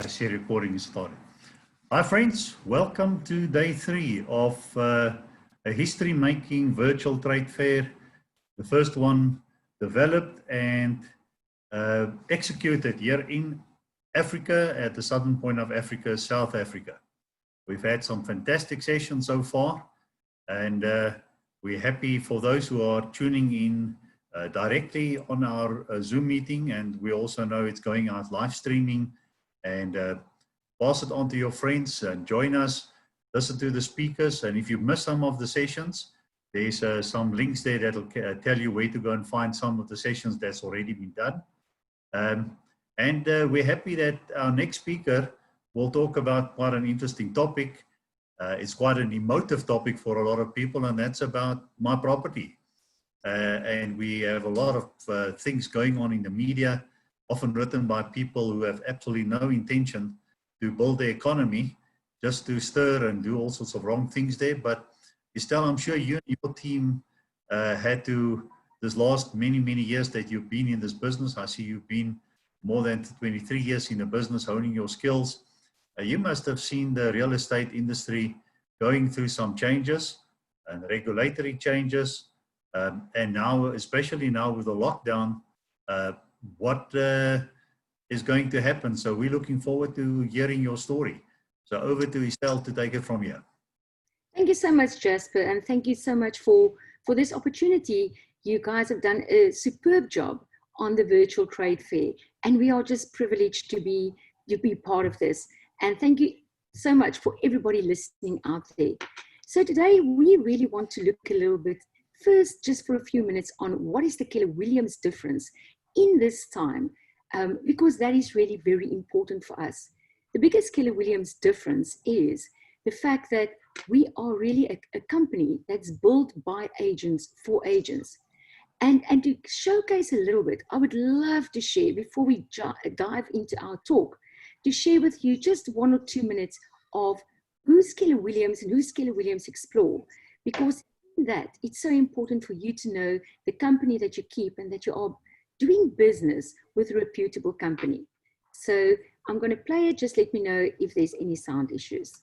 I see recording is started. Hi friends, welcome to day 3 of a history-making virtual trade fair. The first one developed and executed here in Africa, at the southern point of Africa, South Africa. We've had some fantastic sessions so far, and we're happy for those who are tuning in directly on our Zoom meeting, and we also know it's going out live streaming. And pass it on to your friends and join us, listen to the speakers. And if you miss some of the sessions, there's some links there that'll tell you where to go and find some of the sessions that's already been done. And we're happy that our next speaker will talk about quite an interesting topic. It's quite an emotive topic for a lot of people, and that's about my property. And we have a lot of things going on in the media, often written by people who have absolutely no intention to build the economy, just to stir and do all sorts of wrong things there. But Estelle, I'm sure you and your team had to, this last many years that you've been in this business, I see you've been more than 23 years in the business, honing your skills. You must have seen the real estate industry going through some changes and regulatory changes. And now, especially now with the lockdown, what is going to happen. So we're looking forward to hearing your story. So over to Estelle to take it from here. Thank you so much, Jasper, and thank you so much for this opportunity. You guys have done a superb job on the virtual trade fair, and we are just privileged to be part of this. And thank you so much for everybody listening out there. So today we really want to look a little bit first, just for a few minutes, on what is the Keller Williams difference in this time, because that is really very important for us. The biggest Keller Williams difference is the fact that we are really a company that's built by agents for agents. And to showcase a little bit, I would love to share, before we dive into our talk, to share with you just 1 or 2 minutes of who's Keller Williams and who's Keller Williams Explore, because in that it's so important for you to know the company that you keep and that you are doing business with a reputable company. So I'm going to play it. Just let me know if there's any sound issues.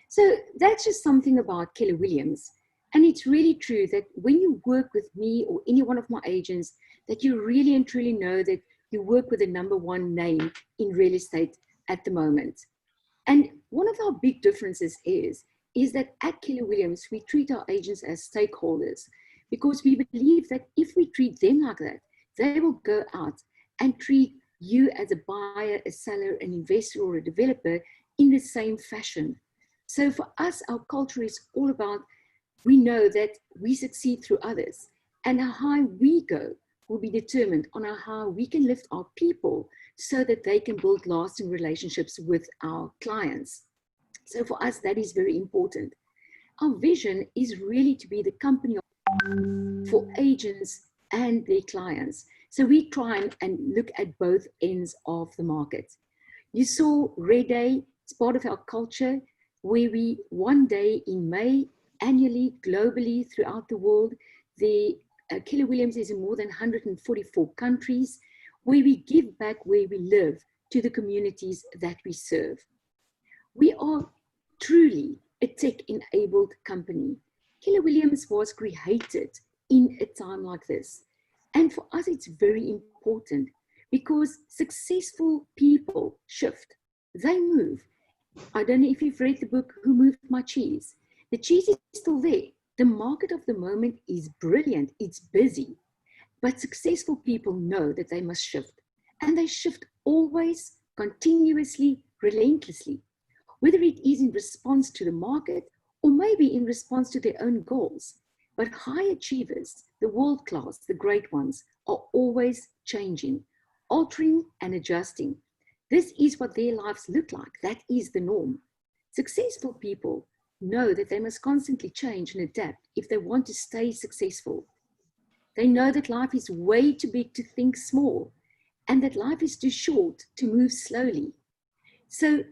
So that's just something about Keller Williams. And it's really true that when you work with me or any one of my agents, that you really and truly know that you work with the #1 name in real estate at the moment. And one of our big differences is that at Keller Williams, we treat our agents as stakeholders, because we believe that if we treat them like that, they will go out and treat you as a buyer, a seller, an investor, or a developer in the same fashion. So for us, our culture is all about we know that we succeed through others, and how high we go will be determined on how we can lift our people so that they can build lasting relationships with our clients. So for us, that is very important. Our vision is really to be the company for agents and their clients. So we try and look at both ends of the market. You saw Red Day, it's part of our culture, where we one day in May, annually, globally, throughout the world, the Keller Williams is in more than 144 countries, where we give back where we live to the communities that we serve. We are truly a tech-enabled company. Keller Williams was created in a time like this. And for us, it's very important because successful people shift, they move. I don't know if you've read the book, Who Moved My Cheese? The cheese is still there. The market of the moment is brilliant, it's busy. But successful people know that they must shift. And they shift always, continuously, relentlessly. Whether it is in response to the market or maybe in response to their own goals. But high achievers, the world class, the great ones, are always changing, altering and adjusting. This is what their lives look like. That is the norm. Successful people know that they must constantly change and adapt if they want to stay successful. They know that life is way too big to think small and that life is too short to move slowly. So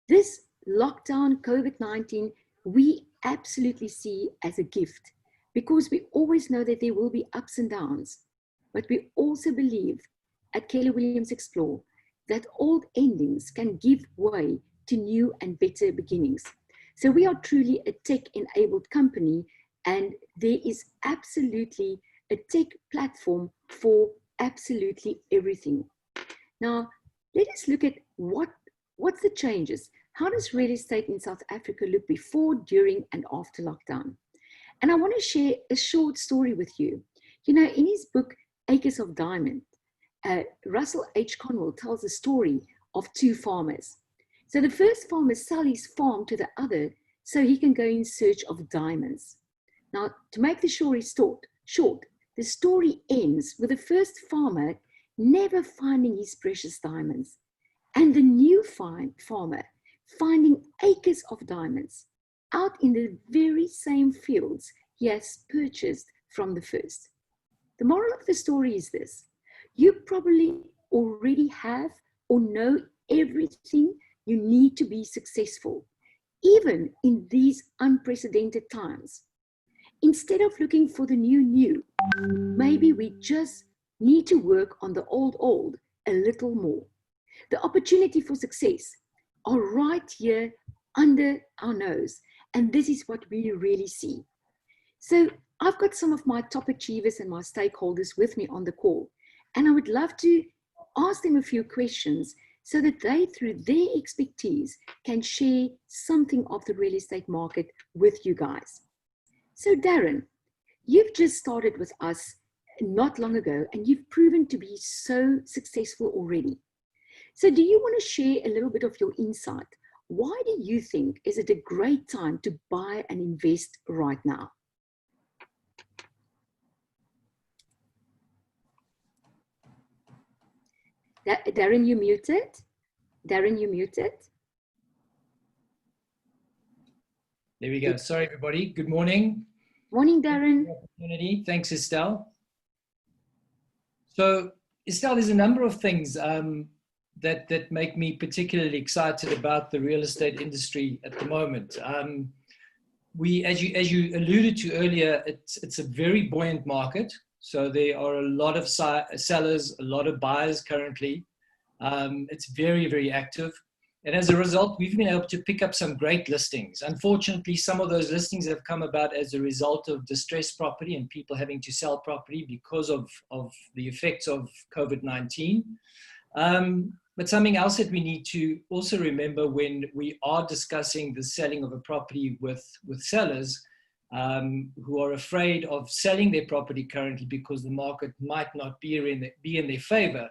this lockdown, COVID-19, we absolutely see as a gift because we always know that there will be ups and downs. But we also believe at Keller Williams Explore that old endings can give way to new and better beginnings. So we are truly a tech-enabled company, and there is absolutely a tech platform for absolutely everything. Now, let us look at what's the changes. How does real estate in South Africa look before, during, and after lockdown? And I want to share a short story with you. You know, in his book, Acres of Diamond, Russell H. Conwell tells the story of two farmers. So the first farmer sells his farm to the other so he can go in search of diamonds. Now, to make the story short, the story ends with the first farmer never finding his precious diamonds, and the new farmer finding acres of diamonds out in the very same fields he has purchased from the first. The moral of the story is this: you probably already have or know everything you need to be successful, even in these unprecedented times. Instead of looking for the new, maybe we just need to work on the old a little more. The opportunity for success are right here under our nose, and this is what we really see. So I've got some of my top achievers and my stakeholders with me on the call, and I would love to ask them a few questions so that they, through their expertise, can share something of the real estate market with you guys. So Darren, you've just started with us not long ago, and you've proven to be so successful already. So do you want to share a little bit of your insight? Why do you think is it a great time to buy and invest right now? Darren, you muted. Darren, you muted. There we go. Sorry, everybody. Good morning. Morning, Darren. Thanks, Estelle. So, Estelle, there's a number of things that make me particularly excited about the real estate industry at the moment. As you alluded to earlier, it's a very buoyant market. So there are a lot of sellers, a lot of buyers currently. It's very, very active. And as a result, we've been able to pick up some great listings. Unfortunately, some of those listings have come about as a result of distressed property and people having to sell property because of the effects of COVID-19. But something else that we need to also remember when we are discussing the selling of a property with sellers who are afraid of selling their property currently because the market might not be in their favor,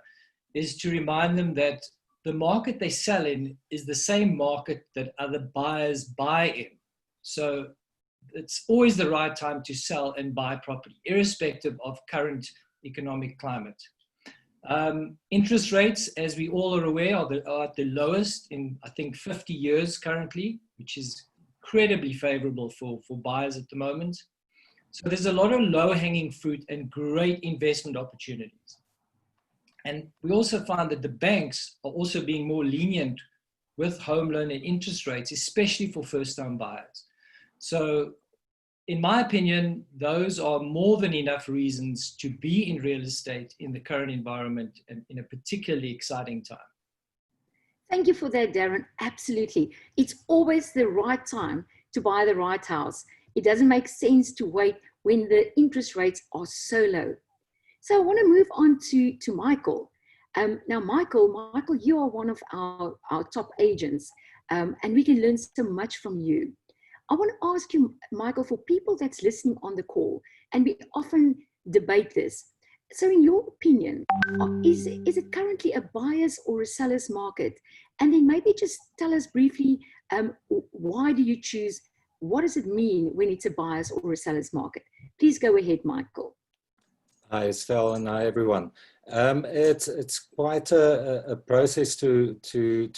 is to remind them that the market they sell in is the same market that other buyers buy in. So it's always the right time to sell and buy property, irrespective of current economic climate. Interest rates, as we all are aware, are at the lowest in, I think, 50 years currently, which is incredibly favorable for buyers at the moment. So there's a lot of low-hanging fruit and great investment opportunities. And we also find that the banks are also being more lenient with home loan and interest rates, especially for first-time buyers. So in my opinion, those are more than enough reasons to be in real estate in the current environment and in a particularly exciting time. Thank you for that, Darren. Absolutely. It's always the right time to buy the right house. It doesn't make sense to wait when the interest rates are so low. So I want to move on to Michael. Now, Michael, you are one of our top agents, and we can learn so much from you. I want to ask you, Michael, for people that's listening on the call, and we often debate this. So in your opinion, is it currently a buyer's or a seller's market? And then maybe just tell us briefly, why do you choose? What does it mean when it's a buyer's or a seller's market? Please go ahead, Michael. Hi, Estelle, and hi, everyone. It's quite a process to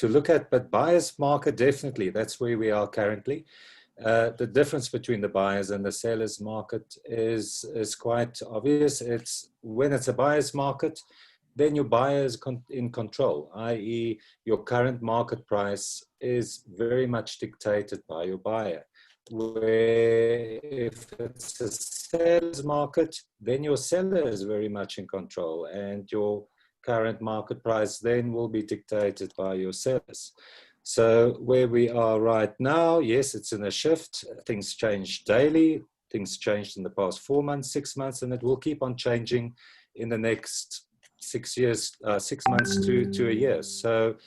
look at, but buyer's market, definitely, that's where we are currently. The difference between the buyers and the sellers market is quite obvious. When it's a buyer's market, then your buyer is in control, i.e. your current market price is very much dictated by your buyer. Where if it's a seller's market, then your seller is very much in control, and your current market price then will be dictated by your sellers. So where we are right now, yes, it's in a shift. Things change daily. Things changed in the past 4 months, 6 months, and it will keep on changing in the next 6 months to a year. So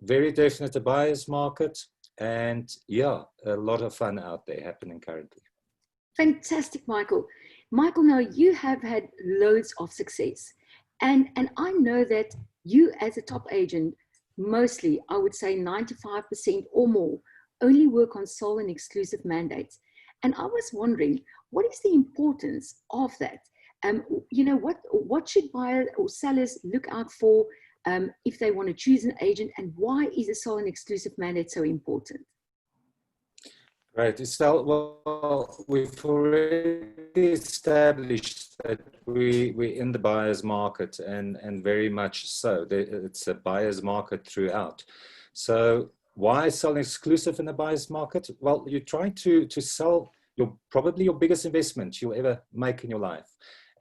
very definite a buyer's market. And yeah, a lot of fun out there happening currently. Fantastic, Michael. Michael, now you have had loads of success. And I know that you as a top agent, mostly, I would say 95% or more, only work on sole and exclusive mandates. And I was wondering, what is the importance of that? You know, what should buyers or sellers look out for if they want to choose an agent, and why is a sole and exclusive mandate so important? Right, Estelle, well, we've already established that we're in the buyer's market, and very much so. It's a buyer's market throughout. So why sell exclusive in the buyer's market? Well, you're trying to sell probably your biggest investment you'll ever make in your life.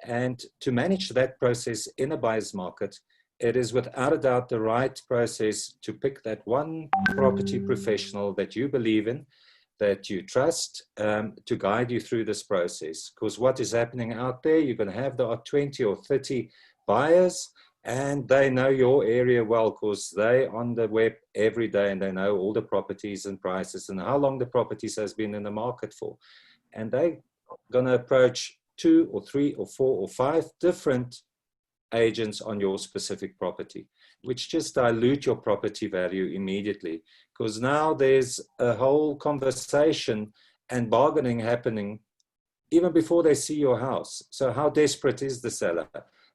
And to manage that process in a buyer's market, it is without a doubt the right process to pick that one property professional that you believe in, that you trust, to guide you through this process. Because what is happening out there, you're going to have the 20 or 30 buyers, and they know your area well because they're on the web every day and they know all the properties and prices and how long the properties has been in the market for. And they're going to approach 2 or 3 or 4 or 5 different agents on your specific property, which just dilute your property value immediately, because now there's a whole conversation and bargaining happening even before they see your house. So how desperate is the seller?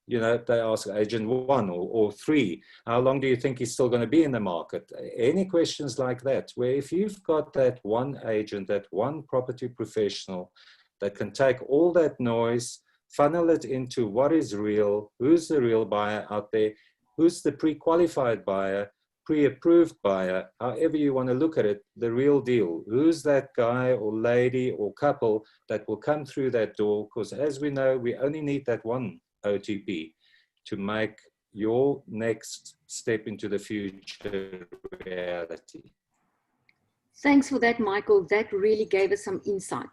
You know, they ask agent 1 or 3, how long do you think he's still going to be in the market? Any questions like that, where if you've got that one agent, that one property professional that can take all that noise, funnel it into what is real, who's the real buyer out there, who's the pre-qualified buyer, pre-approved buyer, however you want to look at it, the real deal. Who's that guy or lady or couple that will come through that door? Because as we know, we only need that one OTP to make your next step into the future reality. Thanks for that, Michael. That really gave us some insight.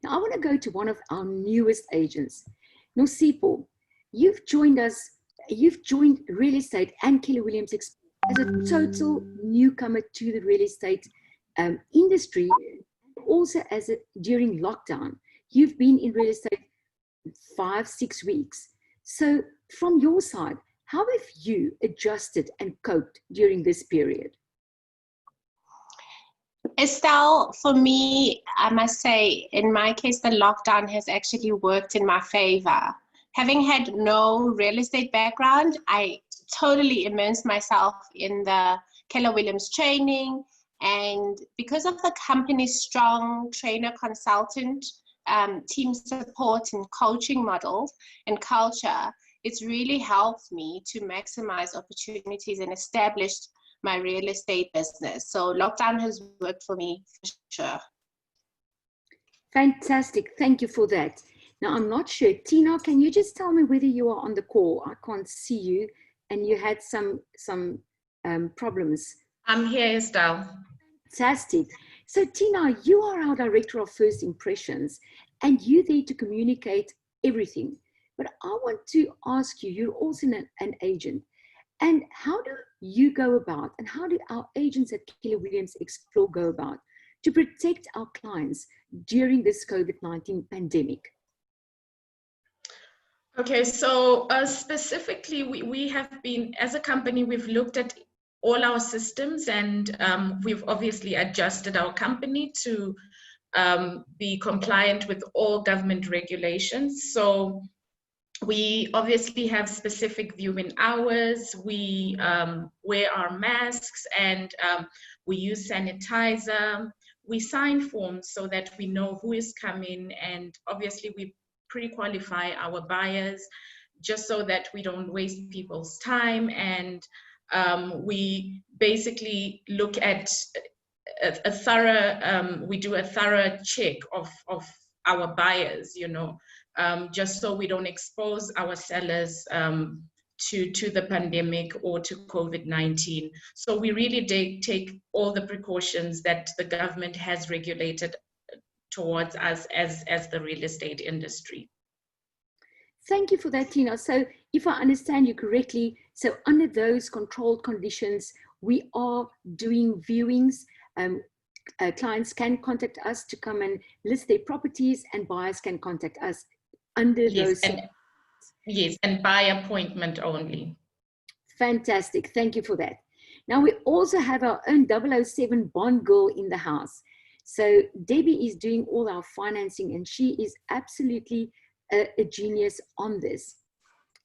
Now I want to go to one of our newest agents. Nosipo, you've joined real estate and Keller Williams as a total newcomer to the real estate industry, also during lockdown. You've been in real estate 5-6 weeks. So from your side, how have you adjusted and coped during this period? Estelle, for me, I must say, in my case, the lockdown has actually worked in my favor. Having had no real estate background, I totally immersed myself in the Keller Williams training. And because of the company's strong trainer consultant, team support and coaching models and culture, it's really helped me to maximize opportunities and establish my real estate business. So lockdown has worked for me for sure. Fantastic. Thank you for that. Now, I'm not sure. Tina, can you just tell me whether you are on the call? I can't see you, and you had some problems. I'm here, Estelle. Fantastic. So Tina, you are our Director of First Impressions, and you're there to communicate everything. But I want to ask you, you're also an agent. And how do you go about, and how do our agents at Keller Williams Explore go about to protect our clients during this COVID-19 pandemic? Okay, so specifically, we have been, as a company, we've looked at all our systems, and we've obviously adjusted our company to be compliant with all government regulations. So we obviously have specific viewing hours, we wear our masks, and we use sanitizer. We sign forms so that we know who is coming, and obviously we pre-qualify our buyers just so that we don't waste people's time. And we basically look at a thorough, we do a thorough check of our buyers, you know, just so we don't expose our sellers to the pandemic or to COVID-19. So we really take all the precautions that the government has regulated towards us as the real estate industry. Thank you for that, Tina. So if I understand you correctly, so under those controlled conditions, we are doing viewings. Clients can contact us to come and list their properties, and buyers can contact us under those. Yes, and by appointment only. Fantastic. Thank you for that. Now we also have our own 007 bond girl in the house. So Debbie is doing all our financing, and she is absolutely a genius on this.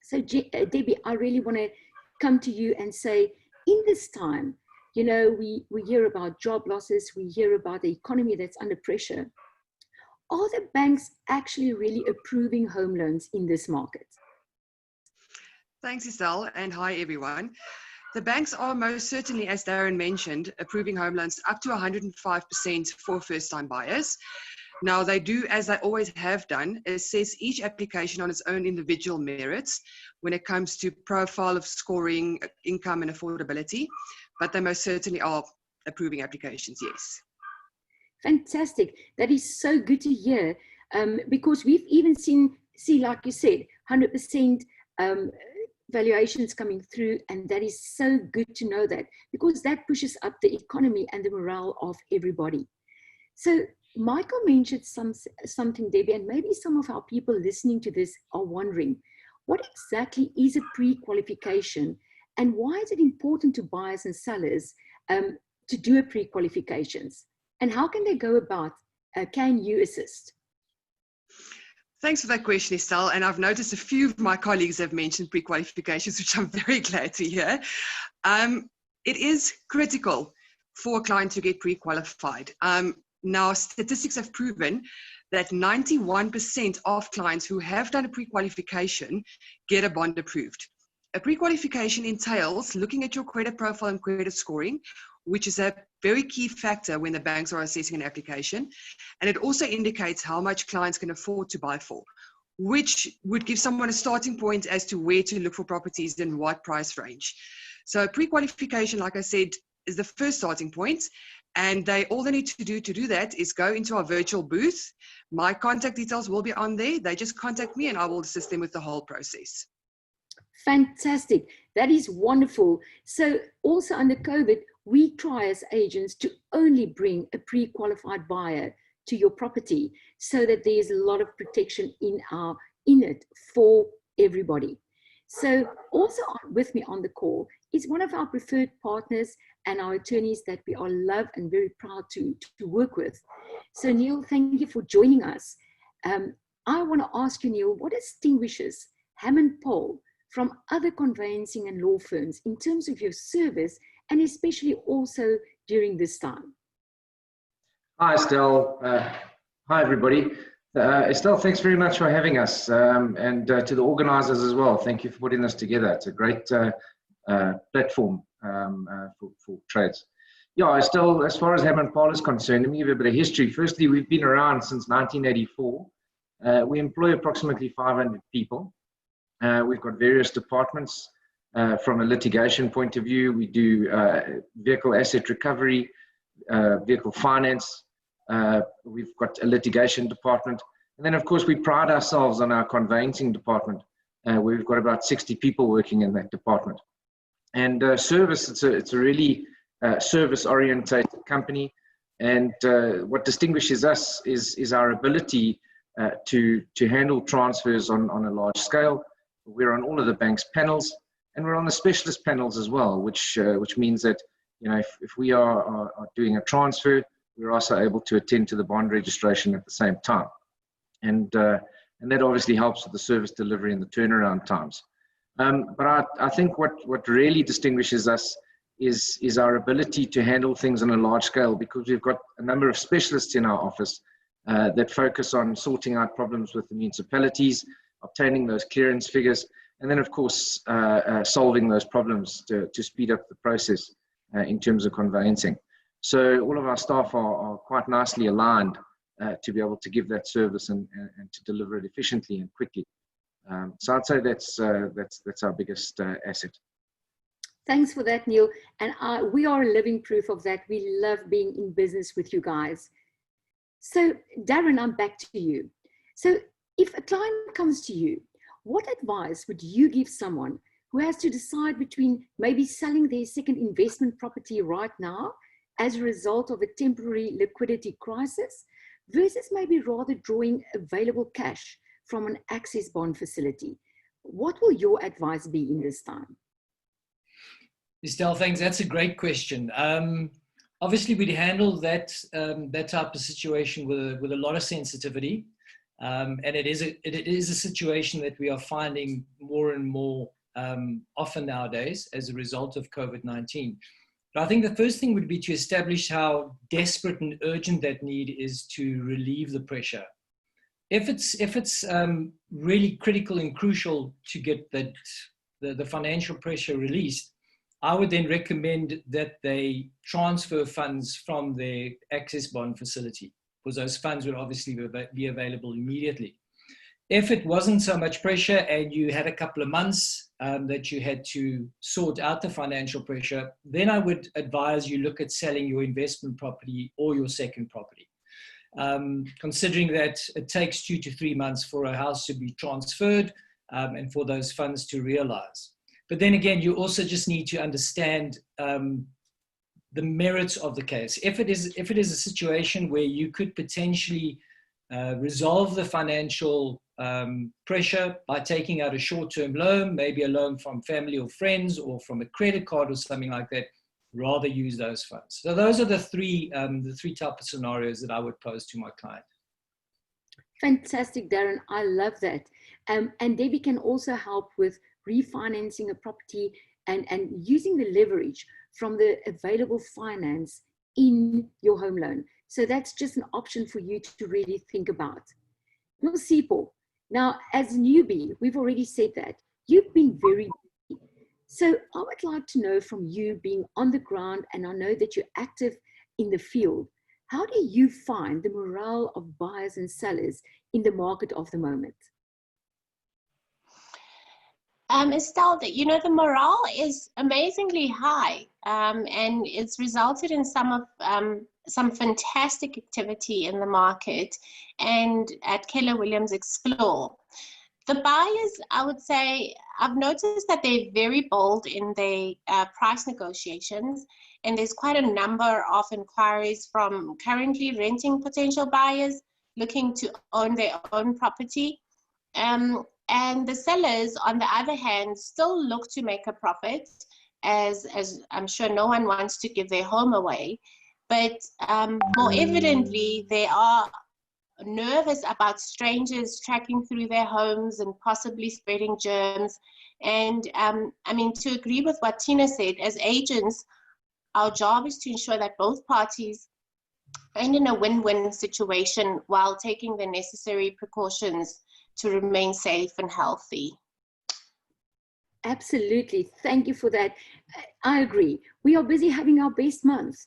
So Debbie, I really want to come to you and say, in this time, you know, we hear about job losses, we hear about the economy that's under pressure. Are the banks actually really approving home loans in this market? Thanks, Estelle, and hi, everyone. The banks are most certainly, as Darren mentioned, approving home loans up to 105% for first-time buyers. Now, they do, as they always have done, assess each application on its own individual merits when it comes to profile of scoring, income, and affordability, but they most certainly are approving applications, yes. Fantastic. That is so good to hear, because we've even seen, like you said, 100% valuations coming through, and that is so good to know that, because that pushes up the economy and the morale of everybody. So Michael mentioned something, Debbie, and maybe some of our people listening to this are wondering, what exactly is a pre-qualification, and why is it important to buyers and sellers to do a pre-qualifications? And how can they go about? Can you assist? Thanks for that question, Estelle. And I've noticed a few of my colleagues have mentioned pre-qualifications, which I'm very glad to hear. It is critical for a client to get pre-qualified. Now, statistics have proven that 91% of clients who have done a pre-qualification get a bond approved. A pre-qualification entails looking at your credit profile and credit scoring, which is a very key factor when the banks are assessing an application. And it also indicates how much clients can afford to buy for, which would give someone a starting point as to where to look for properties and what price range. So pre-qualification, like I said, is the first starting point. And all they need to do that is go into our virtual booth. My contact details will be on there. They just contact me and I will assist them with the whole process. Fantastic. That is wonderful. So also under COVID, we try as agents to only bring a pre-qualified buyer to your property so that there's a lot of protection in it for everybody. So also with me on the call is one of our preferred partners, and our attorneys that we all love and very proud to work with. So Neil, thank you for joining us. I want to ask you, Neil, what distinguishes Hammond Poll from other conveyancing and law firms in terms of your service, and especially also during this time? Hi, Estelle. Hi, everybody. Estelle, thanks very much for having us, and to the organizers as well. Thank you for putting this together. It's a great platform for trades. Yeah, Estelle, as far as Hammond Poll is concerned, let me give you a bit of history. Firstly, we've been around since 1984. We employ approximately 500 people. We've got various departments. From a litigation point of view, we do vehicle asset recovery, vehicle finance. We've got a litigation department. And then, of course, we pride ourselves on our conveyancing department. We've got about 60 people working in that department. And service, it's a really service-orientated company. And what distinguishes us is our ability to handle transfers on a large scale. We're on all of the bank's panels, and we're on the specialist panels as well, which means that, you know, if we are doing a transfer, we're also able to attend to the bond registration at the same time. And that obviously helps with the service delivery and the turnaround times. But I think what really distinguishes us is our ability to handle things on a large scale, because we've got a number of specialists in our office that focus on sorting out problems with the municipalities, obtaining those clearance figures, and then, of course, solving those problems to speed up the process in terms of conveyancing. So all of our staff are quite nicely aligned to be able to give that service and to deliver it efficiently and quickly. So I'd say that's our biggest asset. Thanks for that, Neil. And we are living proof of that. We love being in business with you guys. So Darren, I'm back to you. So if a client comes to you, what advice would you give someone who has to decide between maybe selling their second investment property right now as a result of a temporary liquidity crisis versus maybe rather drawing available cash from an access bond facility? What will your advice be in this time? Estelle, thanks. That's a great question. Obviously, we'd handle that type of situation with a lot of sensitivity, and it is a situation that we are finding more and more often nowadays as a result of COVID-19. But I think the first thing would be to establish how desperate and urgent that need is to relieve the pressure. If it's really critical and crucial to get the financial pressure released, I would then recommend that they transfer funds from their access bond facility, because those funds would obviously be available immediately. If it wasn't so much pressure and you had a couple of months that you had to sort out the financial pressure, then I would advise you look at selling your investment property or your second property. Considering that it takes 2 to 3 months for a house to be transferred and for those funds to realize. But then again, you also just need to understand the merits of the case. If it is a situation where you could potentially resolve the financial pressure by taking out a short-term loan, maybe a loan from family or friends or from a credit card or something like that, rather use those funds. So those are the three type of scenarios that I would pose to my client. Fantastic, Darren. I love that. And Debbie can also help with refinancing a property and using the leverage from the available finance in your home loan. So that's just an option for you to really think about. Well, Sipho, now as a newbie, we've already said that you've been very busy. So I would like to know from you, being on the ground, and I know that you're active in the field, how do you find the morale of buyers and sellers in the market of the moment? Estelle, the morale is amazingly high, and it's resulted in some fantastic activity in the market and at Keller Williams Explore. The buyers, I would say, I've noticed that they're very bold in their price negotiations, and there's quite a number of inquiries from currently renting potential buyers looking to own their own property. And the sellers, on the other hand, still look to make a profit. as I'm sure no one wants to give their home away, but more evidently, they are nervous about strangers tracking through their homes and possibly spreading germs. And I mean, to agree with what Tina said, as agents, our job is to ensure that both parties end in a win-win situation while taking the necessary precautions to remain safe and healthy. Absolutely. Thank you for that. I agree. We are busy having our best months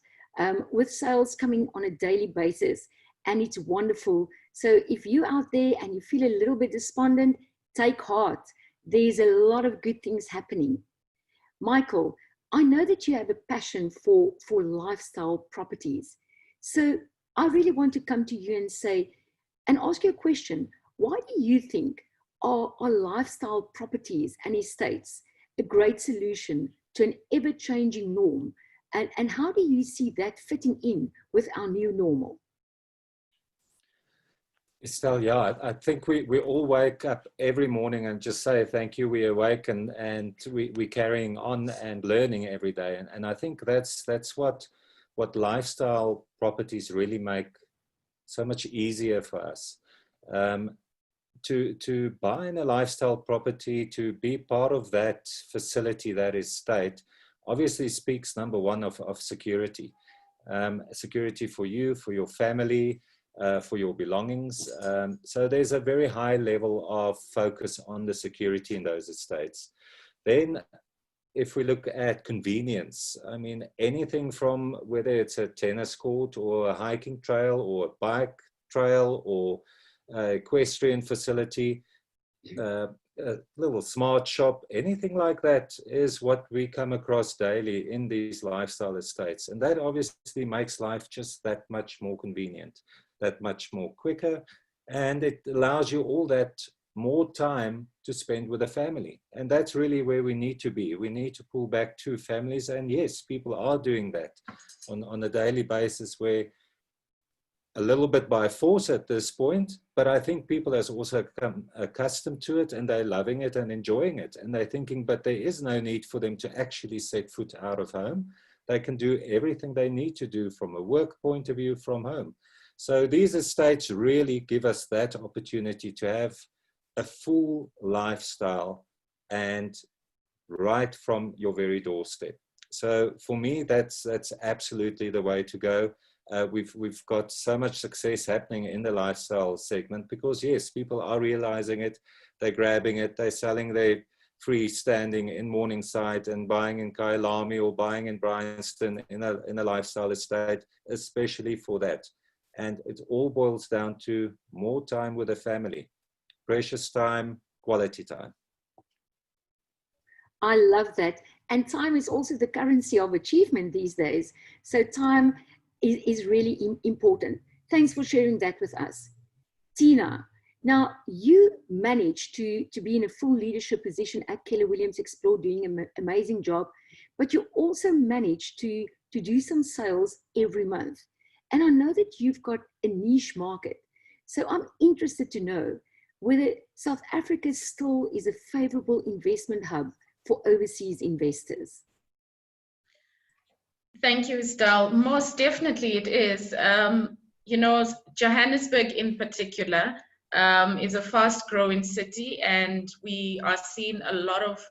with sales coming on a daily basis, and it's wonderful. So if you're out there and you feel a little bit despondent, take heart. There's a lot of good things happening. Michael, I know that you have a passion for lifestyle properties. So I really want to come to you and say, and ask you a question. Why do you think are lifestyle properties and estates a great solution to an ever-changing norm? And how do you see that fitting in with our new normal? Estelle, yeah, I think we all wake up every morning and just say thank you. We awake and we're carrying on and learning every day. And I think that's what lifestyle properties really make so much easier for us. To buy in a lifestyle property, to be part of that facility, that estate, obviously speaks, number one, of security. Security for you, for your family, for your belongings. So there's a very high level of focus on the security in those estates. Then if we look at convenience, I mean, anything from whether it's a tennis court or a hiking trail or a bike trail or equestrian facility, a little smart shop, anything like that is what we come across daily in these lifestyle estates. And that obviously makes life just that much more convenient, that much more quicker, and it allows you all that more time to spend with a family. And that's really where we need to be. We need to pull back to families, and yes, people are doing that on a daily basis, where a little bit by force at this point, but I think people have also become accustomed to it and they're loving it and enjoying it. And they're thinking, but there is no need for them to actually set foot out of home. They can do everything they need to do from a work point of view from home. So these estates really give us that opportunity to have a full lifestyle and right from your very doorstep. So for me, that's absolutely the way to go. We've got so much success happening in the lifestyle segment because yes, people are realizing it, they're grabbing it, they're selling their freestanding in Morningside and buying in Kyalami or buying in Bryanston in a lifestyle estate, especially for that. And it all boils down to more time with the family, precious time, quality time. I love that. And time is also the currency of achievement these days. So time is really important. Thanks for sharing that with us. Tina, now you managed to be in a full leadership position at Keller Williams Explore, doing an amazing job, but you also managed to do some sales every month. And I know that you've got a niche market. So I'm interested to know whether South Africa still is a favorable investment hub for overseas investors. Thank you, Estelle. Most definitely it is. You know, Johannesburg in particular is a fast-growing city, and we are seeing a lot of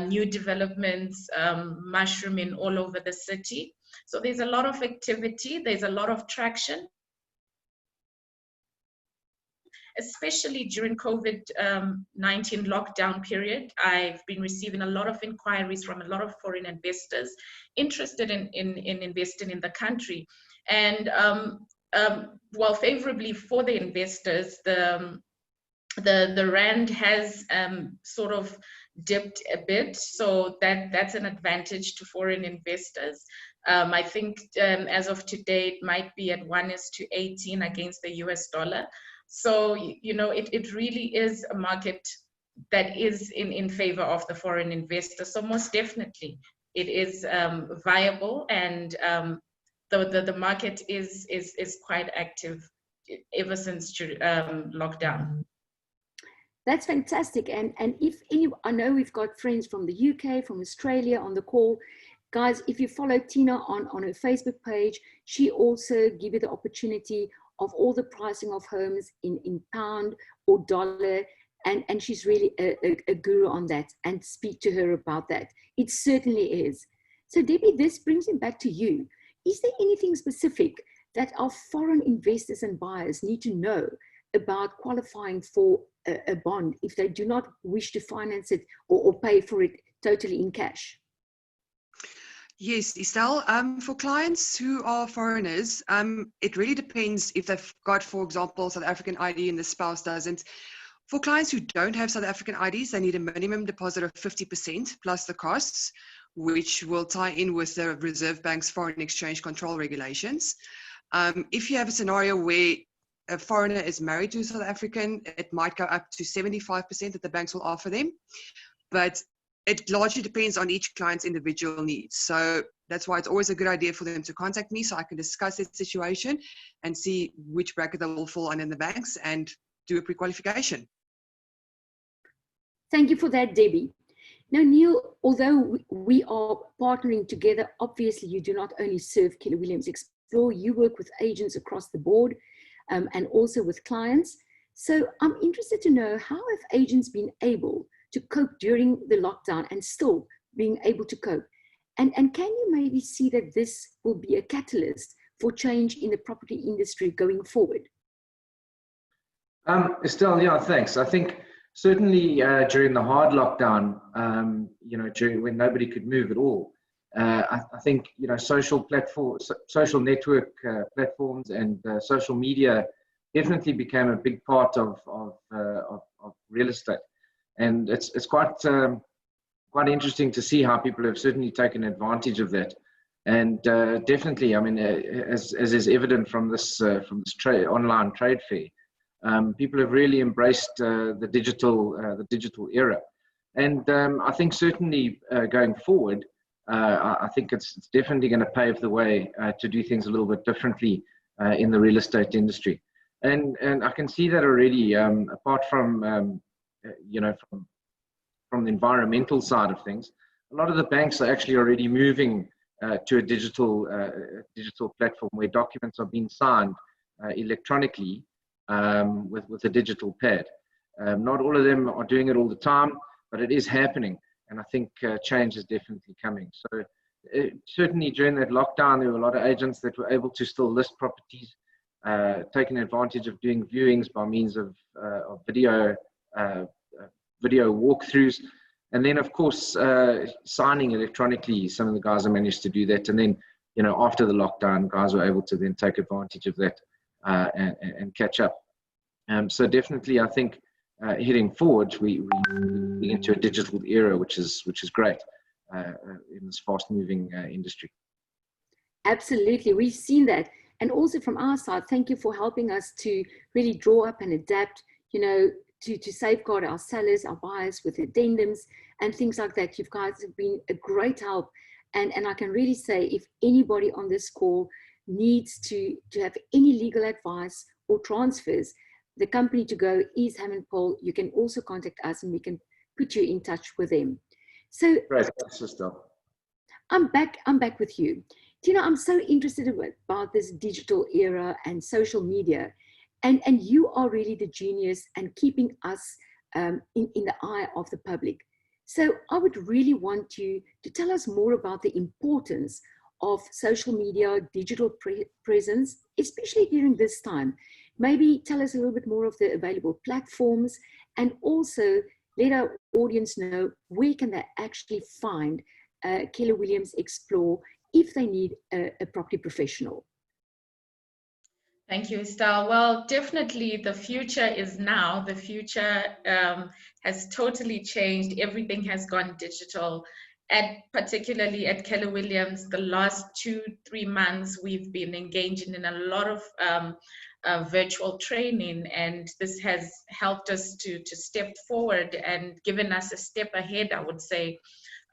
new developments mushrooming all over the city. So there's a lot of activity, there's a lot of traction, especially during COVID-19 lockdown period. I've been receiving a lot of inquiries from a lot of foreign investors interested in investing in the country. And well, favorably for the investors, the rand has sort of dipped a bit, so that's an advantage to foreign investors. I think as of today, it might be at 1:18 against the US dollar. So, you know, it really is a market that is in favor of the foreign investor. So most definitely it is viable, and the market is quite active ever since lockdown. That's fantastic. And if any, I know we've got friends from the UK, from Australia on the call. Guys, if you follow Tina on her Facebook page, she also gives you the opportunity of all the pricing of homes in pound or dollar. And she's really a guru on that, and speak to her about that. It certainly is. So Debbie, this brings me back to you. Is there anything specific that our foreign investors and buyers need to know about qualifying for a bond if they do not wish to finance it or pay for it totally in cash? Yes, Estelle. For clients who are foreigners, it really depends if they've got, for example, South African ID and the spouse doesn't. For clients who don't have South African IDs, they need a minimum deposit of 50% plus the costs, which will tie in with the Reserve Bank's foreign exchange control regulations. If you have a scenario where a foreigner is married to a South African, it might go up to 75% that the banks will offer them. But it largely depends on each client's individual needs. So that's why it's always a good idea for them to contact me so I can discuss their situation and see which bracket they will fall on in the banks and do a pre-qualification. Thank you for that, Debbie. Now, Neil, although we are partnering together, obviously you do not only serve Keller Williams Explore, you work with agents across the board and also with clients. So I'm interested to know, how have agents been able to cope during the lockdown and still being able to cope? And can you maybe see that this will be a catalyst for change in the property industry going forward? Estelle, yeah, thanks. I think certainly during the hard lockdown, when nobody could move at all, I think social platforms, social network platforms, and social media definitely became a big part of real estate, and it's quite interesting to see how people have certainly taken advantage of that. And definitely, I mean, as is evident from this online trade fair. People have really embraced the digital era, and I think certainly going forward, I think it's definitely going to pave the way to do things a little bit differently in the real estate industry, and I can see that already. Apart from from the environmental side of things, a lot of the banks are actually already moving to a digital platform where documents are being signed electronically. With a digital pad. Not all of them are doing it all the time, but it is happening, and I think change is definitely coming. So certainly during that lockdown, there were a lot of agents that were able to still list properties, taking advantage of doing viewings by means of video walkthroughs, and then of course signing electronically. Some of the guys have managed to do that, and then after the lockdown, guys were able to then take advantage of that. And catch up. So definitely, I think heading forward, we into a digital era, which is great in this fast-moving industry. Absolutely, we've seen that, and also from our side, thank you for helping us to really draw up and adapt. To safeguard our sellers, our buyers with addendums and things like that. You guys have been a great help, and I can really say, if anybody on this call needs to have any legal advice or transfers, the company to go is Hammond Poll. You can also contact us and we can put you in touch with them. So great, sister. I'm back with you. Tina, I'm so interested about this digital era and social media, and you are really the genius and keeping us in the eye of the public. So I would really want you to tell us more about the importance of social media, digital presence, especially during this time. Maybe tell us a little bit more of the available platforms, and also let our audience know where can they actually find Keller Williams Explore if they need a property professional. Thank you, Estelle. Well, definitely the future is now. The future has totally changed. Everything has gone digital. Particularly at Keller Williams, the last 2-3 months, we've been engaging in a lot of virtual training, and this has helped us to step forward and given us a step ahead, I would say,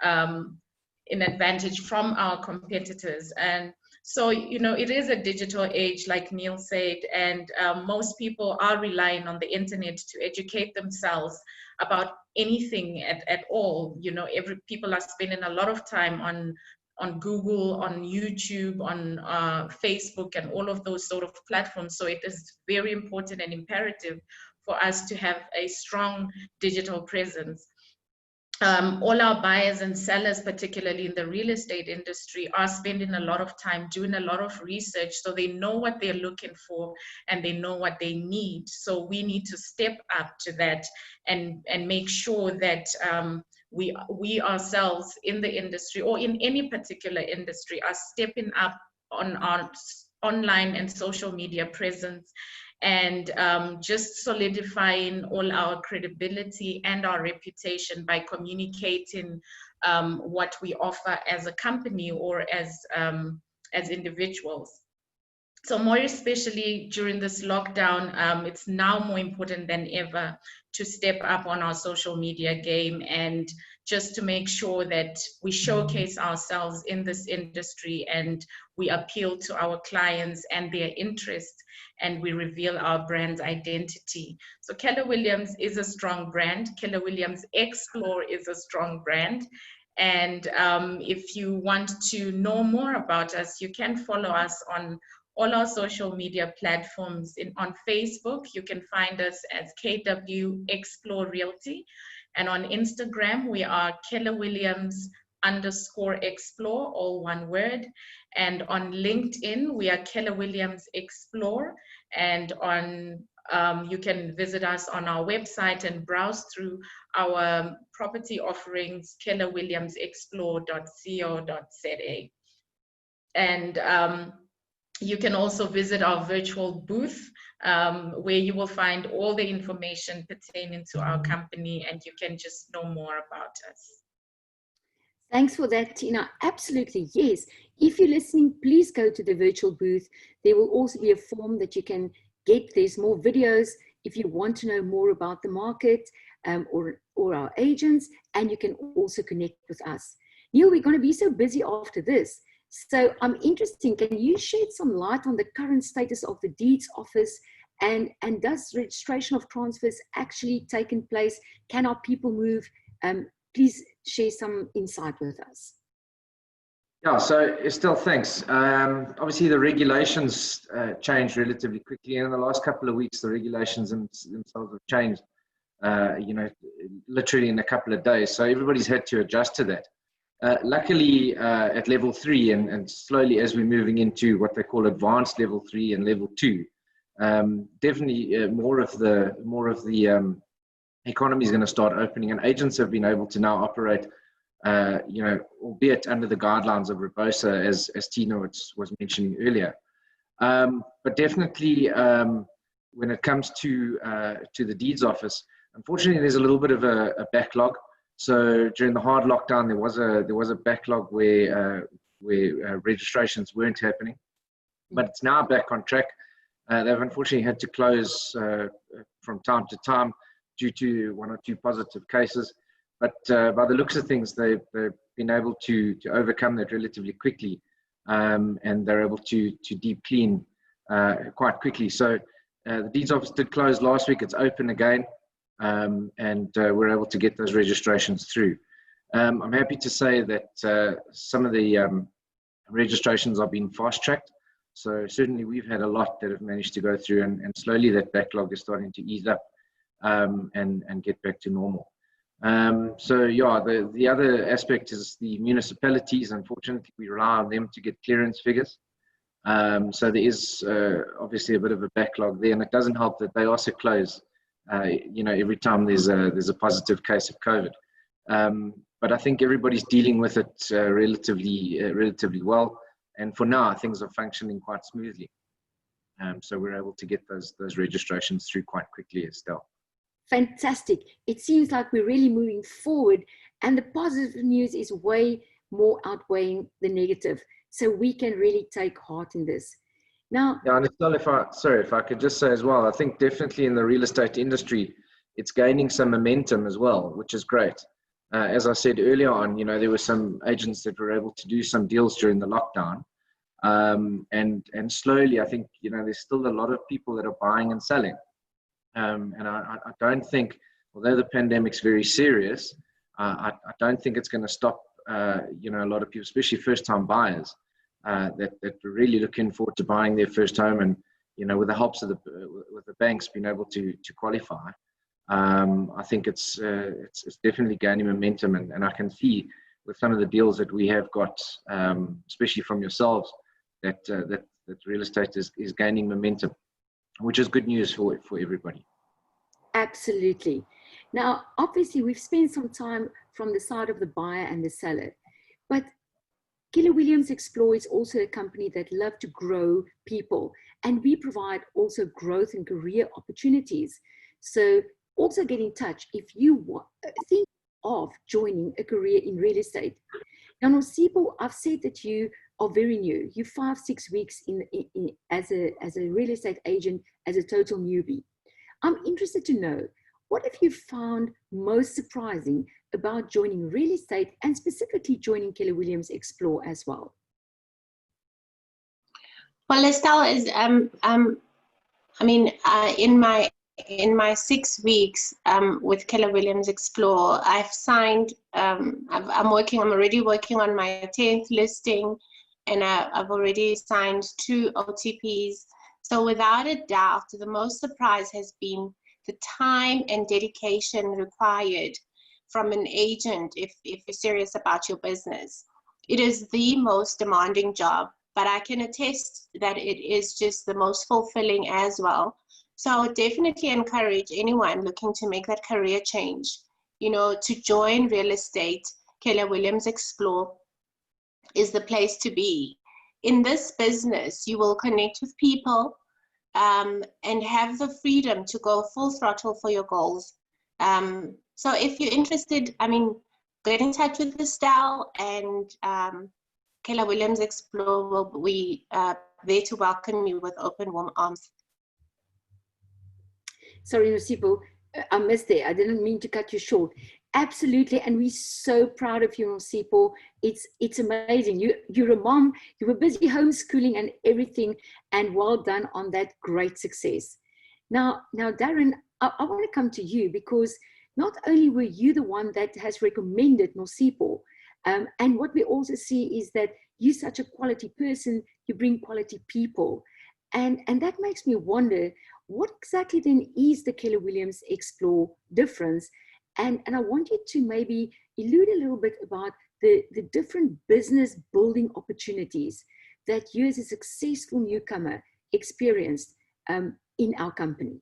in advantage from our competitors. And So, you know, it is a digital age, like Neil said, and most people are relying on the internet to educate themselves about anything at all. You know, people are spending a lot of time on Google, on YouTube, on Facebook, and all of those sort of platforms. So it is very important and imperative for us to have a strong digital presence. All our buyers and sellers, particularly in the real estate industry, are spending a lot of time doing a lot of research, so they know what they're looking for and they know what they need. So we need to step up to that and make sure that we ourselves in the industry or in any particular industry are stepping up on our online and social media presence, and just solidifying all our credibility and our reputation by communicating what we offer as a company or as individuals. So more especially during this lockdown, it's now more important than ever to step up on our social media game, and just to make sure that we showcase ourselves in this industry and we appeal to our clients and their interests, and we reveal our brand's identity. So Keller Williams is a strong brand. Keller Williams Explore is a strong brand. And if you want to know more about us, you can follow us on all our social media platforms. On Facebook, you can find us as KW Explore Realty. And on Instagram, we are Keller Williams _Explore, all one word. And on LinkedIn, we are Keller Williams Explore. And on you can visit us on our website and browse through our property offerings, kellerwilliamsexplore.co.za. And you can also visit our virtual booth, where you will find all the information pertaining to our company, and you can just know more about us. Thanks for that, Tina. Absolutely, yes. If you're listening, please go to the virtual booth. There will also be a form that you can get. There's more videos if you want to know more about the market or our agents, and you can also connect with us. Neil, we're going to be so busy after this. So I'm interested, can you shed some light on the current status of the deeds office, and does registration of transfers actually taken place? Can our people move? Please share some insight with us. Yeah, so Estelle, thanks. Obviously the regulations changed relatively quickly, and in the last couple of weeks the regulations themselves have changed, you know, literally in a couple of days. So everybody's had to adjust to that. Luckily, at level 3 and slowly as we're moving into what they call advanced level 3 and level 2, definitely more of the economy is going to start opening, and agents have been able to now operate, you know, albeit under the guidelines of Rebosa, as Tina was mentioning earlier. But definitely, when it comes to the deeds office, unfortunately, there's a little bit of a backlog. So during the hard lockdown, there was a backlog where registrations weren't happening, but it's now back on track. They've unfortunately had to close from time to time due to 1 or 2 positive cases. But by the looks of things, they've been able to overcome that relatively quickly, and they're able to deep clean quite quickly. So the deeds office did close last week. It's open again. And we're able to get those registrations through. I'm happy to say that some of the registrations are being fast-tracked. So certainly we've had a lot that have managed to go through, and slowly that backlog is starting to ease up and get back to normal. So yeah, the other aspect is the municipalities. Unfortunately, we rely on them to get clearance figures. So there is obviously a bit of a backlog there, and it doesn't help that they also close you know, every time there's a positive case of COVID. But I think everybody's dealing with it relatively well, and for now things are functioning quite smoothly. So we're able to get those registrations through quite quickly, Estelle. Fantastic. It seems like we're really moving forward, and the positive news is way more outweighing the negative. So we can really take heart in this. Now, yeah, and Estelle, if I could just say as well, I think definitely in the real estate industry, it's gaining some momentum as well, which is great. As I said earlier on, you know, there were some agents that were able to do some deals during the lockdown, And slowly, I think, you know, there's still a lot of people that are buying and selling. And I don't think, although the pandemic's very serious, I don't think it's going to stop, you know, a lot of people, especially first-time buyers, that are really looking forward to buying their first home, and, you know, with the helps of with the banks being able to qualify. I think it's definitely gaining momentum, and I can see with some of the deals that we have got, especially from yourselves, that real estate is gaining momentum, which is good news for everybody. Absolutely. Now, obviously, we've spent some time from the side of the buyer and the seller, but Keller Williams Explore is also a company that loves to grow people, and we provide also growth and career opportunities. So also get in touch if you think of joining a career in real estate. Now, Nosipho, I've said that you are very new. You're 5-6 weeks as a real estate agent, as a total newbie. I'm interested to know, what have you found most surprising about joining real estate, and specifically joining Keller Williams Explore as well? Well, Estelle, is I mean, in my 6 weeks with Keller Williams Explore, I've signed. I'm already working on my 10th listing, and I've already signed 2 OTPs. So without a doubt, the most surprise has been the time and dedication required from an agent if you're serious about your business. It is the most demanding job, but I can attest that it is just the most fulfilling as well. So I would definitely encourage anyone looking to make that career change, you know, to join real estate. Keller Williams Explore is the place to be. In this business, you will connect with people and have the freedom to go full throttle for your goals. So if you're interested, I mean, get in touch with Estelle, and Keller Williams Explore will be there to welcome you with open, warm arms. Sorry, Nosipho, I missed it. I didn't mean to cut you short. Absolutely, and we're so proud of you, Nosipho. It's amazing. You're a mom. You were busy homeschooling and everything, and well done on that great success. Now, Darren, I want to come to you, because not only were you the one that has recommended Nosipho, and what we also see is that you're such a quality person. You bring quality people, and that makes me wonder, what exactly then is the Keller Williams Explore difference? And I want you to maybe allude a little bit about the different business building opportunities that you as a successful newcomer experienced in our company.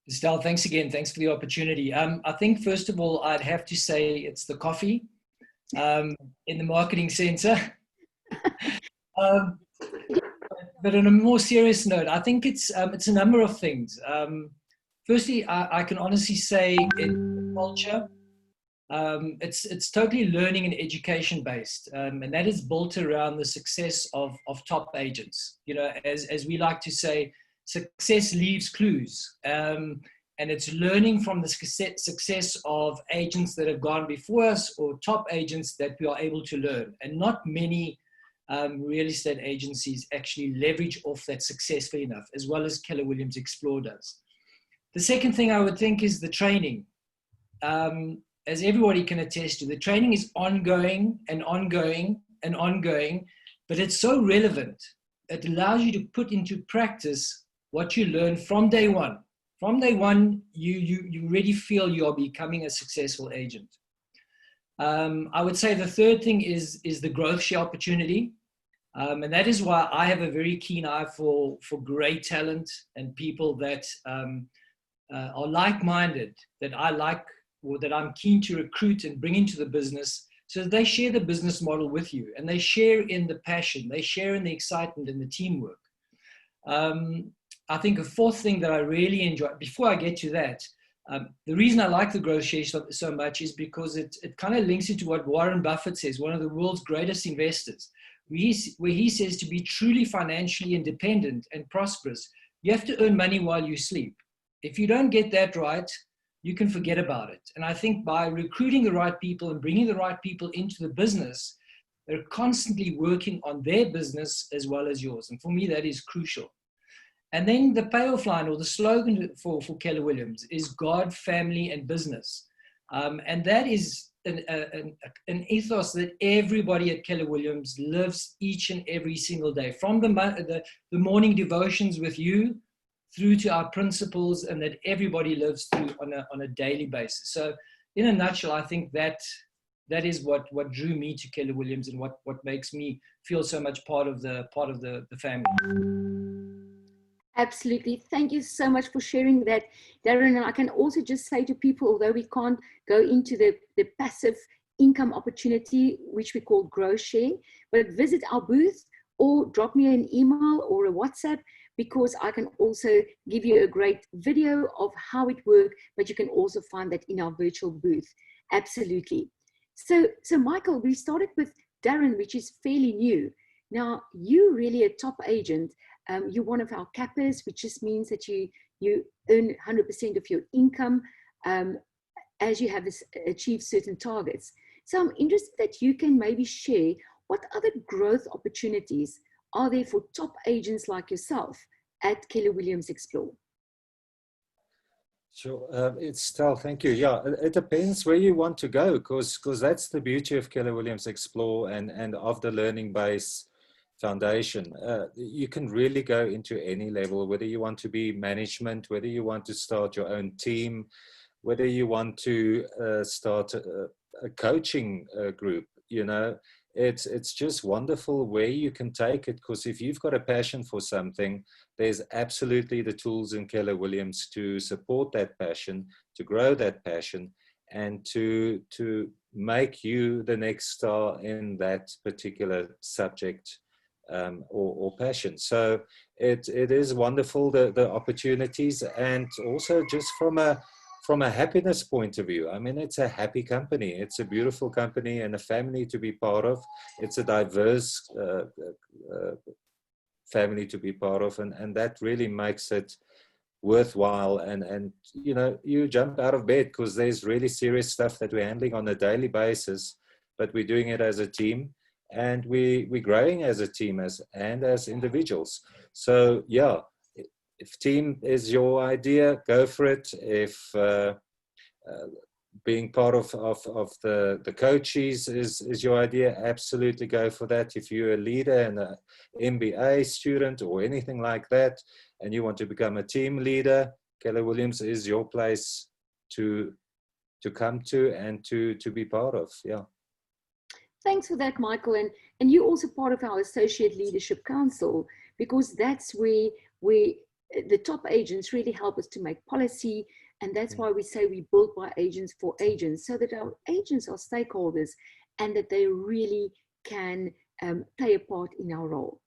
Estelle, thanks again. Thanks for the opportunity. I think, first of all, I'd have to say it's the coffee in the marketing center. But on a more serious note, I think it's a number of things. Firstly, I can honestly say in culture, it's totally learning and education based, and that is built around the success of top agents. You know, as we like to say, success leaves clues, and it's learning from the success of agents that have gone before us, or top agents that we are able to learn. And not many real estate agencies actually leverage off that successfully enough, as well as Keller Williams Explore does. The second thing I would think is the training. As everybody can attest to, the training is ongoing and ongoing and ongoing, but it's so relevant. It allows you to put into practice what you learn from day one. From day one, you already feel you are becoming a successful agent. I would say the third thing is the growth share opportunity. And that is why I have a very keen eye for great talent and people that are like-minded, that I like, or that I'm keen to recruit and bring into the business, so that they share the business model with you, and they share in the passion, they share in the excitement and the teamwork. I think a fourth thing that I really enjoy, before I get to that, the reason I like the growth share so much is because it kind of links into what Warren Buffett says, one of the world's greatest investors, where he says to be truly financially independent and prosperous, you have to earn money while you sleep. If you don't get that right, you can forget about it. And I think by recruiting the right people and bringing the right people into the business, that are constantly working on their business as well as yours. And for me, that is crucial. And then the payoff line, or the slogan for Keller Williams, is God, family, and business. And that is an ethos that everybody at Keller Williams lives each and every single day, from the morning devotions with you through to our principles, and that everybody lives through on a daily basis. So in a nutshell, I think that is what drew me to Keller Williams, and what makes me feel so much part of the family. Absolutely. Thank you so much for sharing that, Darren. And I can also just say to people, although we can't go into the passive income opportunity, which we call Grow Share, but visit our booth or drop me an email or a WhatsApp, because I can also give you a great video of how it works, but you can also find that in our virtual booth. Absolutely. So Michael, we started with Darren, which is fairly new. Now, you're really a top agent. You're one of our cappers, which just means that you earn 100% of your income as you have achieved certain targets. So I'm interested that you can maybe share what other growth opportunities are there for top agents like yourself at Keller Williams Explore. Sure, Estelle, thank you. Yeah, it depends where you want to go, because that's the beauty of Keller Williams Explore and of the learning base foundation. You can really go into any level, whether you want to be management, whether you want to start your own team, whether you want to start a coaching group. You know, it's just wonderful where you can take it, because if you've got a passion for something, there's absolutely the tools in Keller Williams to support that passion, to grow that passion, and to make you the next star in that particular subject or passion. So it is wonderful, the opportunities, and also just from a happiness point of view. I mean, it's a happy company. It's a beautiful company and a family to be part of. It's a diverse family to be part of, and that really makes it worthwhile. And you know, you jump out of bed because there's really serious stuff that we're handling on a daily basis, but we're doing it as a team, and we're growing as a team and as individuals. So yeah, if team is your idea, go for it. If being part of the coaches is your idea, absolutely go for that. If you're a leader and an MBA student or anything like that, and you want to become a team leader, Keller Williams is your place to come to and to be part of. Yeah. Thanks for that, Michael. And you're also part of our Associate Leadership Council, because that's where the top agents really help us to make policy. And that's why we say we build by agents for agents, so that our agents are stakeholders and that they really can play a part in our role.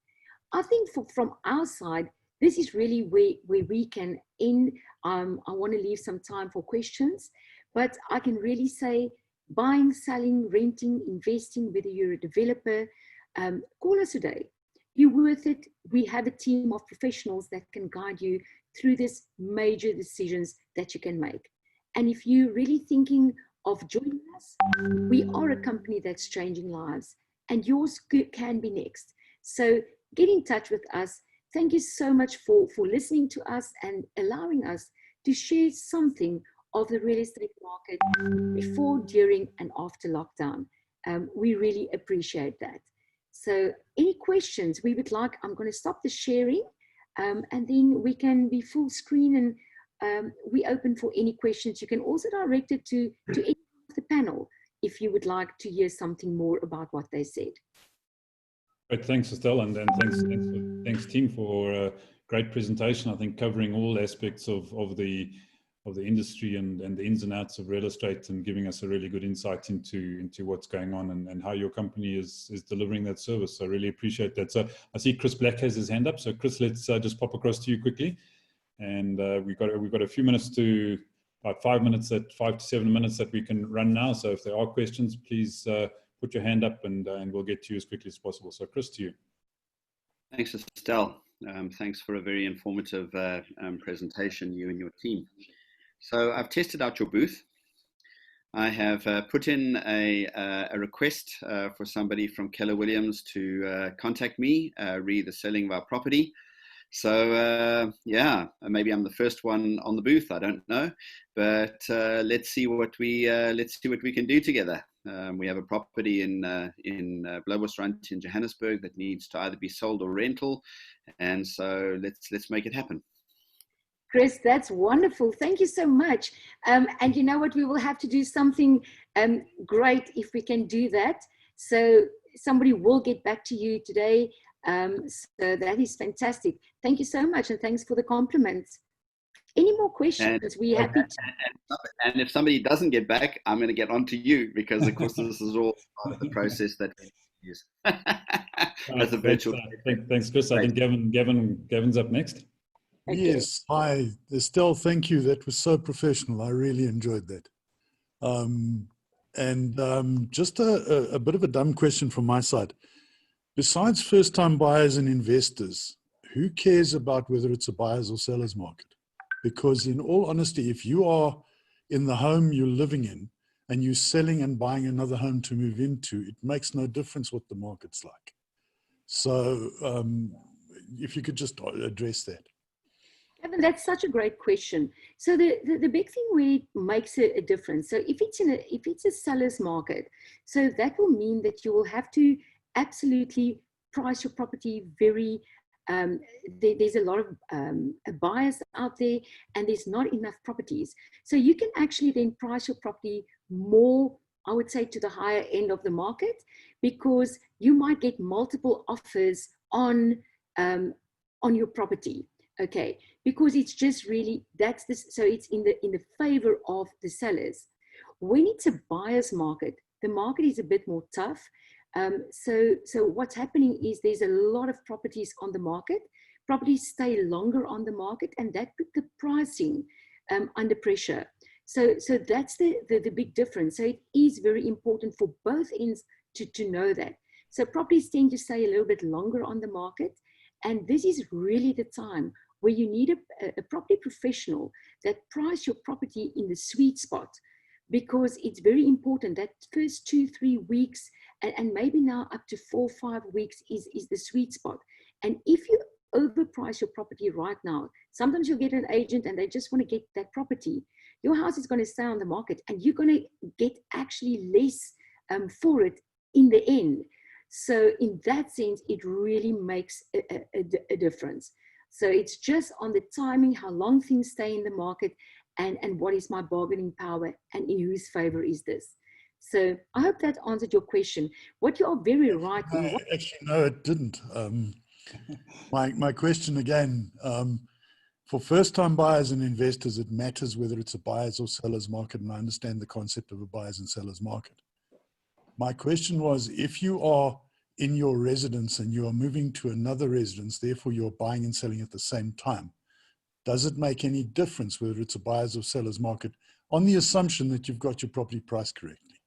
I think from our side, this is really where we can end. I want to leave some time for questions, but I can really say, buying, selling, renting, investing, whether you're a developer, call us today. You're worth it. We have a team of professionals that can guide you through these major decisions that you can make. And if you're really thinking of joining us, we are a company that's changing lives, and yours can be next. So get in touch with us. Thank you so much for listening to us and allowing us to share something of the real estate market before, during, and after lockdown. We really appreciate that. So any questions we would like, I'm going to stop the sharing, and then we can be full screen, and we open for any questions. You can also direct it to any of the panel if you would like to hear something more about what they said. Great, thanks Estelle, and thanks team for a great presentation. I think covering all aspects of the industry and the ins and outs of real estate, and giving us a really good insight into what's going on and how your company is delivering that service. So I really appreciate that. So I see Chris Black has his hand up. So Chris, let's just pop across to you quickly. And we've got a few minutes to about 5 to 7 minutes that we can run now. So if there are questions, please put your hand up and we'll get to you as quickly as possible. So Chris, to you. Thanks, Estelle. Thanks for a very informative presentation, you and your team. So I've tested out your booth. I have put in a request for somebody from Keller Williams to contact me, re the selling of our property. So yeah, maybe I'm the first one on the booth. I don't know, but let's see what we can do together. We have a property in Bloemfontein in Johannesburg that needs to either be sold or rental, and so let's make it happen. Chris, that's wonderful. Thank you so much. And you know what? We will have to do something great if we can do that. So somebody will get back to you today. So that is fantastic. Thank you so much, and thanks for the compliments. Any more questions? We're happy to. And if somebody doesn't get back, I'm going to get on to you, because of course this is all part of the process that we use as a virtual. Thanks, Chris. I think Gavin's up next. Okay. Yes, hi, Estelle, thank you. That was so professional. I really enjoyed that. Just a bit of a dumb question from my side. Besides first-time buyers and investors, who cares about whether it's a buyer's or seller's market? Because in all honesty, if you are in the home you're living in and you're selling and buying another home to move into, it makes no difference what the market's like. So if you could just address that. Kevin, that's such a great question. So the big thing where it makes a difference. So if it's a seller's market, so that will mean that you will have to absolutely price your property very. There's a lot of buyers out there, and there's not enough properties. So you can actually then price your property more, I would say, to the higher end of the market, because you might get multiple offers on your property. Okay, because it's just really, so it's in the favor of the sellers. When it's a buyer's market, the market is a bit more tough. So what's happening is there's a lot of properties on the market. Properties stay longer on the market, and that put the pricing under pressure. So that's the big difference. So it is very important for both ends to know that. So properties tend to stay a little bit longer on the market, and this is really the time where you need a property professional that price your property in the sweet spot, because it's very important that first 2-3 weeks, and maybe now up to 4-5 weeks is the sweet spot. And if you overprice your property right now, sometimes you'll get an agent and they just want to get that property. Your house is going to stay on the market, and you're going to get actually less for it in the end. So in that sense, it really makes a difference. So it's just on the timing, how long things stay in the market, and what is my bargaining power, and in whose favor is this. So I hope that answered your question. What you are very right in. Actually, no, it didn't. My question again, for first-time buyers and investors, it matters whether it's a buyer's or seller's market, and I understand the concept of a buyer's and seller's market. My question was, if you are in your residence and you are moving to another residence, therefore you're buying and selling at the same time, does it make any difference whether it's a buyer's or seller's market, on the assumption that you've got your property priced correctly?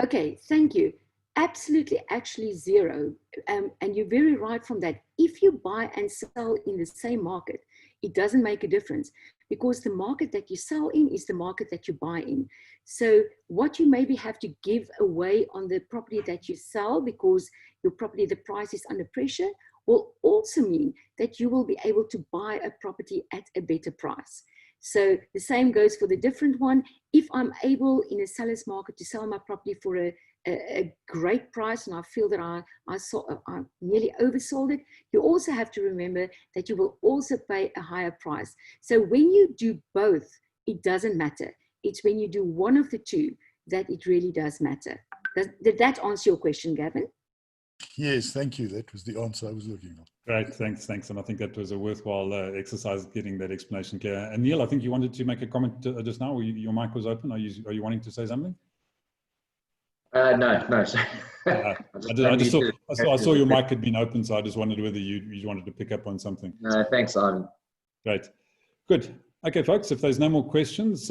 Okay, thank you. Absolutely, actually zero. And you're very right from that. If you buy and sell in the same market, it doesn't make a difference, because the market that you sell in is the market that you buy in. So what you maybe have to give away on the property that you sell, because your property, the price is under pressure, will also mean that you will be able to buy a property at a better price. So the same goes for the different one. If I'm able in a seller's market to sell my property for a great price, and I feel that I nearly oversold it, you also have to remember that you will also pay a higher price. So when you do both, it doesn't matter. It's when you do one of the two that it really does matter. Did that answer your question, Gavin? Yes, thank you. That was the answer I was looking for. Great, thanks. And I think that was a worthwhile exercise, getting that explanation clear. And Neil, I think you wanted to make a comment just now. Your mic was open. Are you wanting to say something? No. Sorry. I saw your mic had been open, so I just wondered whether you wanted to pick up on something. Thanks, Ivan. Great, good. Okay, folks. If there's no more questions.